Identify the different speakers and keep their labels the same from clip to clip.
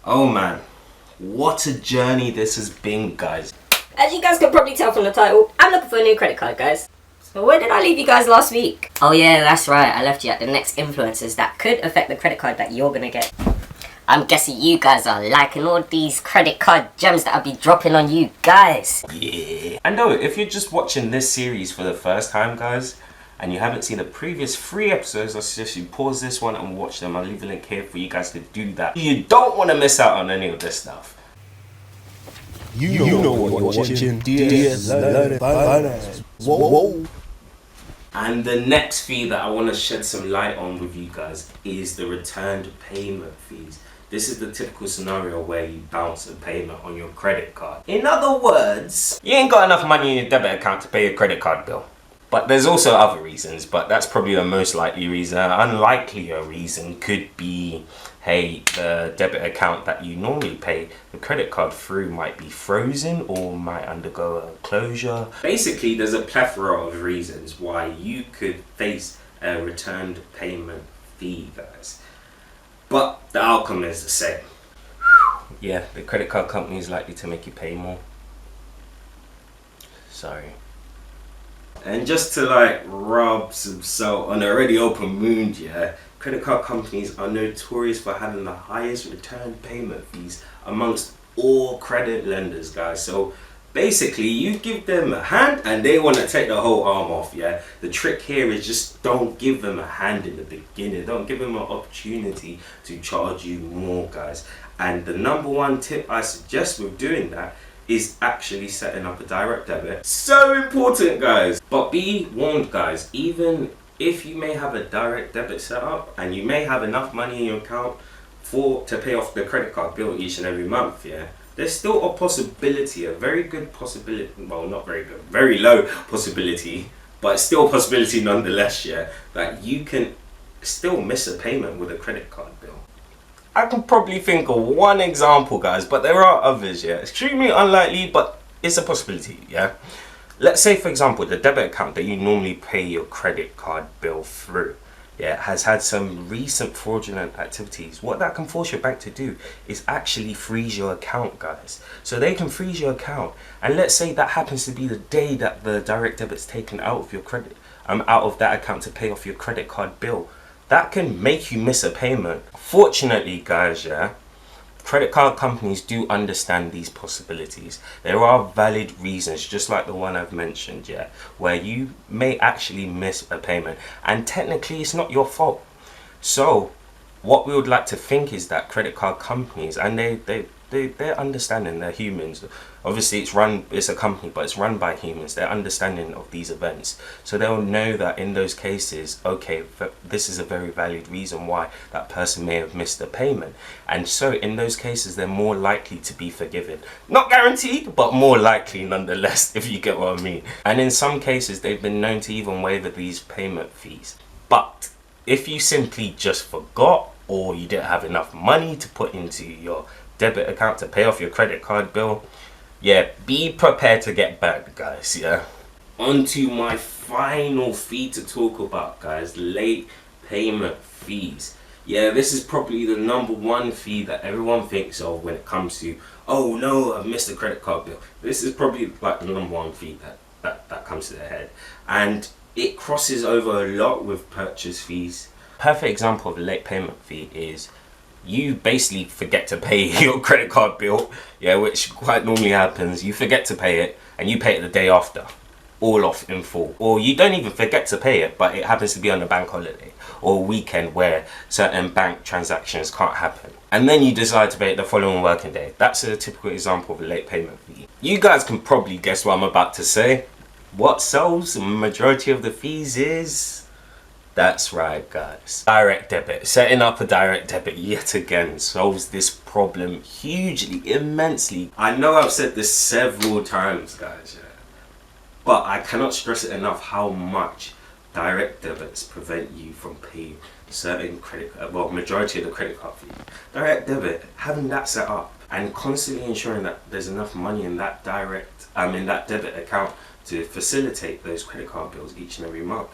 Speaker 1: Oh man, what a journey this has been, guys.
Speaker 2: As you guys can probably tell from the title, I'm looking for a new credit card, guys. So where did I leave you guys last week? Oh yeah, that's right, I left you at the next influencers that could affect the credit card that you're gonna get. I'm guessing you guys are liking all these credit card gems that I'll be dropping on you guys.
Speaker 1: Yeah. And no, if you're just watching this series for the first time, guys, and you haven't seen the previous 3 episodes, I suggest you pause this one and watch them. I'll leave a link here for you guys to do that. You don't want to miss out on any of this stuff.
Speaker 3: You know what you're watching. DS Learning Finance. Whoa.
Speaker 1: And the next fee that I want to shed some light on with you guys is the returned payment fees. This is the typical scenario where you bounce a payment on your credit card. In other words, you ain't got enough money in your debit account to pay your credit card bill. But there's also other reasons, but that's probably the most likely reason. An unlikelier reason could be, hey, the debit account that you normally pay the credit card through might be frozen or might undergo a closure. Basically, there's a plethora of reasons why you could face a returned payment fee, guys. But the outcome is the same. Yeah, the credit card company is likely to make you pay more. Sorry. And just to like rub some salt on an already open wound, yeah, credit card companies are notorious for having the highest return payment fees amongst all credit lenders, guys. So basically, you give them a hand and they want to take the whole arm off, yeah. The trick here is just don't give them a hand in the beginning. Don't give them an opportunity to charge you more, guys. And the number one tip I suggest with doing that is actually setting up a direct debit. So important, guys. But be warned, guys, even if you may have a direct debit set up and you may have enough money in your account to pay off the credit card bill each and every month, yeah, there's still a possibility, a very good possibility, well, not very good, very low possibility, but still a possibility nonetheless, yeah, that you can still miss a payment with a credit card bill. I can probably think of one example, guys, but there are others, yeah. Extremely unlikely, but it's a possibility, yeah. Let's say, for example, the debit account that you normally pay your credit card bill through, yeah, has had some recent fraudulent activities. What that can force your bank to do is actually freeze your account, guys. So they can freeze your account, and let's say that happens to be the day that the direct debit's taken out of your out of that account to pay off your credit card bill. That can make you miss a payment. Fortunately, guys, yeah, credit card companies do understand these possibilities. There are valid reasons, just like the one I've mentioned, yeah, where you may actually miss a payment, and technically it's not your fault. So what we would like to think is that credit card companies, and they're understanding, they're humans. Obviously it's a company, but it's run by humans. They're understanding of these events. So they'll know that in those cases, okay, this is a very valid reason why that person may have missed a payment. And so in those cases, they're more likely to be forgiven. Not guaranteed, but more likely nonetheless, if you get what I mean. And in some cases, they've been known to even waive these payment fees. But if you simply just forgot, or you didn't have enough money to put into your debit account to pay off your credit card bill, yeah, be prepared to get burned, guys, yeah. On to my final fee to talk about, guys, late payment fees. Yeah, this is probably the number one fee that everyone thinks of when it comes to, oh no, I've missed a credit card bill. This is probably like the number one fee that comes to their head. And it crosses over a lot with purchase fees. Perfect example of a late payment fee is you basically forget to pay your credit card bill, yeah, which quite normally happens. You forget to pay it and you pay it the day after, all off in full. Or you don't even forget to pay it, but it happens to be on a bank holiday or a weekend where certain bank transactions can't happen. And then you decide to pay it the following working day. That's a typical example of a late payment fee. You guys can probably guess what I'm about to say. What solves the majority of the fees is... That's right, guys. Direct debit. Setting up a direct debit yet again solves this problem hugely, immensely. I know I've said this several times, guys, yeah, but I cannot stress it enough how much direct debits prevent you from paying certain majority of the credit card fee. Direct debit, having that set up and constantly ensuring that there's enough money in that debit account to facilitate those credit card bills each and every month,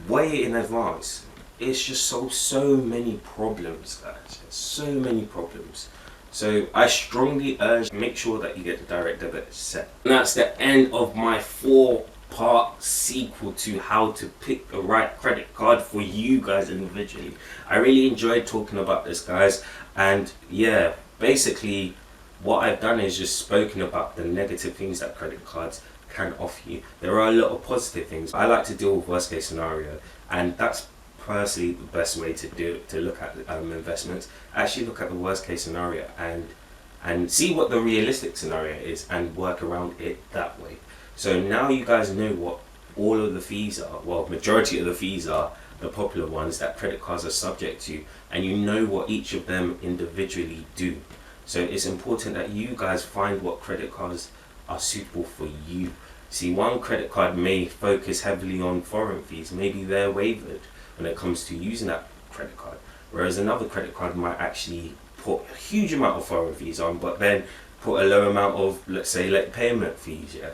Speaker 1: way in advance. It's just so many problems, guys. So many problems. So I strongly urge, make sure that you get the direct debit set. And that's the end of my 4-part sequel to how to pick the right credit card for you guys individually. I really enjoyed talking about this, guys, and yeah, basically what I've done is just spoken about the negative things that credit cards can offer you. There are a lot of positive things. I like to deal with worst case scenario, and that's personally the best way to look at investments. Actually look at the worst case scenario and see what the realistic scenario is and work around it that way. So now you guys know what all of the fees are, well, majority of the fees are, the popular ones that credit cards are subject to, and you know what each of them individually do. So it's important that you guys find what credit cards are suitable for you. See, one credit card may focus heavily on foreign fees. Maybe they're waived when it comes to using that credit card. Whereas another credit card might actually put a huge amount of foreign fees on, but then put a low amount of, let's say, late payment fees, yeah.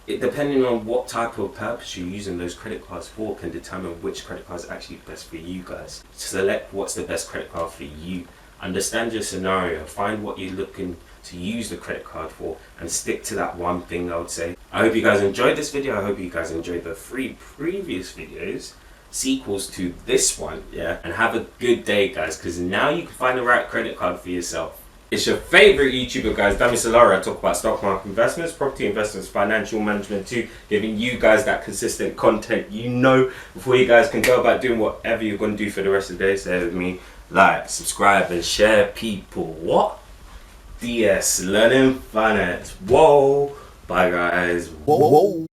Speaker 1: It, depending on what type of purpose you're using those credit cards for, can determine which credit card is actually best for you guys. Select what's the best credit card for you. Understand your scenario, find what you're looking to use the credit card for, and stick to that one thing, I would say. I hope you guys enjoyed this video. I hope you guys enjoyed the 3 previous videos, sequels to this one, yeah. And have a good day, guys, because now you can find the right credit card for yourself. It's your favorite YouTuber, guys, Dami Solara. I talk about stock market investments, property investments, financial management too, giving you guys that consistent content, you know, before you guys can go about doing whatever you're going to do for the rest of the day. Stay with me, like, subscribe, and share, people. What? DS Learning Finance. Whoa. Bye, guys.
Speaker 3: Whoa.